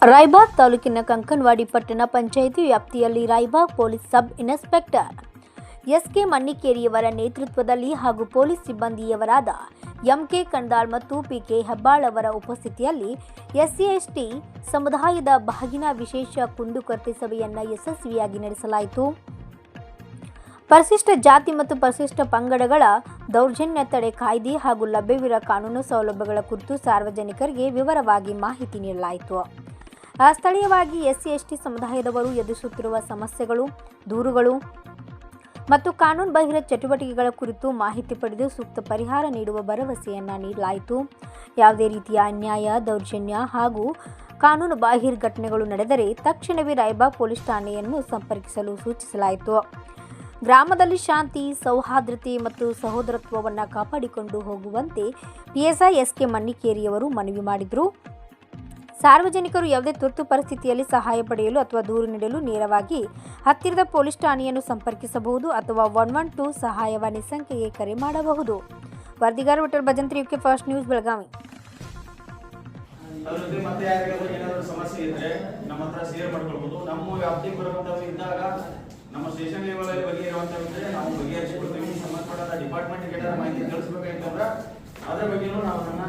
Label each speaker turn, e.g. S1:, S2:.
S1: ರಾಯಬಾಗ್ ತಾಲೂಕಿನ ಕಂಕನವಾಡಿ ಪಟ್ಟಣ ಪಂಚಾಯಿತಿ ವ್ಯಾಪ್ತಿಯಲ್ಲಿ Raibag police sub inspector SK. ಮನ್ನಿಕೇರಿಯವರ ನೇತೃತ್ವದಲ್ಲಿ ಹಾಗೂ ಪೊಲೀಸ್ ಸಿಬ್ಬಂದಿಯವರಾದ ಎಂ.ಕೆ. ಕಣದಾಳ್ ಮತ್ತು ಪಿ.ಕೆ. ಹೆಬ್ಬಾಳ್ ಅವರ ಉಪಸ್ಥಿತಿಯಲ್ಲಿ ಎಸ್ಸಿ/ಎಸ್ಟಿ ಸಮುದಾಯದ ಬಾಗಿನ ವಿಶೇಷ ಕುಂದುಕೊರತೆ ಸಭೆಯನ್ನು ಯಶಸ್ವಿಯಾಗಿ ನಡೆಸಲಾಯಿತು. ಪರಿಶಿಷ್ಟ ಜಾತಿ ಮತ್ತು ಪರಿಶಿಷ್ಟ ಪಂಗಡಗಳ ದೌರ್ಜನ್ಯ ತಡೆ ಕಾಯ್ದೆ ಹಾಗೂ ಲಭ್ಯವಿರುವ ಕಾನೂನು ಸೌಲಭ್ಯಗಳ ಕುರಿತು ಸಾರ್ವಜನಿಕರಿಗೆ ವಿವರವಾಗಿ ಮಾಹಿತಿ ನೀಡಲಾಯಿತು. ಸ್ಥಳೀಯವಾಗಿ ಎಸ್ಸಿ/ಎಸ್ಟಿ ಸಮುದಾಯದವರು ಎದುರಿಸುತ್ತಿರುವ ಸಮಸ್ಯೆಗಳು, ದೂರುಗಳು ಮತ್ತು ಕಾನೂನು ಬಾಹಿರ ಚಟುವಟಿಕೆಗಳ ಕುರಿತು ಮಾಹಿತಿ ಪಡೆದು ಸೂಕ್ತ ಪರಿಹಾರ ನೀಡುವ ಭರವಸೆಯನ್ನು ನೀಡಲಾಯಿತು. ಯಾವುದೇ ರೀತಿಯ ಅನ್ಯಾಯ, ದೌರ್ಜನ್ಯ ಹಾಗೂ ಕಾನೂನು ಬಾಹಿರ ಘಟನೆಗಳು ನಡೆದರೆ ತಕ್ಷಣವೇ ರಾಯಬಾಗ್ ಪೊಲೀಸ್ ಠಾಣೆಯನ್ನು ಸಂಪರ್ಕಿಸಲು ಸೂಚಿಸಲಾಯಿತು. ಗ್ರಾಮದಲ್ಲಿ ಶಾಂತಿ, ಸೌಹಾರ್ದತೆ ಮತ್ತು ಸಹೋದರತ್ವವನ್ನು ಕಾಪಾಡಿಕೊಂಡು ಹೋಗುವಂತೆ ಪಿಎಸ್ಐ ಎಸ್.ಕೆ. ಮನ್ನಿಕೇರಿಯವರು ಮನವಿ ಮಾಡಿದರು. ಸಾರ್ವಜನಿಕರು ಯಾವುದೇ ತುರ್ತು ಪರಿಸ್ಥಿತಿಯಲ್ಲಿ ಸಹಾಯ ಪಡೆಯಲು ಅಥವಾ ದೂರು ನೀಡಲು ನೇರವಾಗಿ ಹತ್ತಿರದ ಪೊಲೀಸ್ ಠಾಣೆಯನ್ನು ಸಂಪರ್ಕಿಸಬಹುದು ಅಥವಾ 112 ಸಹಾಯವಾಣಿ ಸಂಖ್ಯೆಗೆ ಕರೆ ಮಾಡಬಹುದು. ವರದಿಗಾರ Vithal Bhajantri, UK first news, Belagavi.
S2: ಮತ್ತೆ ಯಾರಿಗಾದ್ರೂ ಏನಾದರೂ ಸಮಸ್ಯೆ ಇದ್ರೆ ನಮ್ಮ ಹತ್ರ ಶೇರ್ ಮಾಡ್ಕೊಳ್ಬಹುದು. ನಮ್ಮ ವ್ಯಾಪ್ತಿಗೆ ಬರುವಂತದ್ದು ಇದ್ದಾಗ ನಮ್ಮ ಸ್ಟೇಷನ್ ಲೆವೆಲ್ ಅಲ್ಲಿ ಬಗೆಹರಿಯುವಂತದ್ದು ನಾವು ಬಗೆಹರಿಸಿಕೊಡ್ತೀವಿ. ಸಂಬಂಧಪಟ್ಟ ಡಿಪಾರ್ಟ್ಮೆಂಟ್ಗೆ ಏನಾದರೂ ಮಾಹಿತಿ ತಿಳಿಸಬೇಕಾಗಿತ್ತಂದ್ರೆ ಅದರ ಬಗ್ಗೆನೂ ನಾವು ನನ್ನ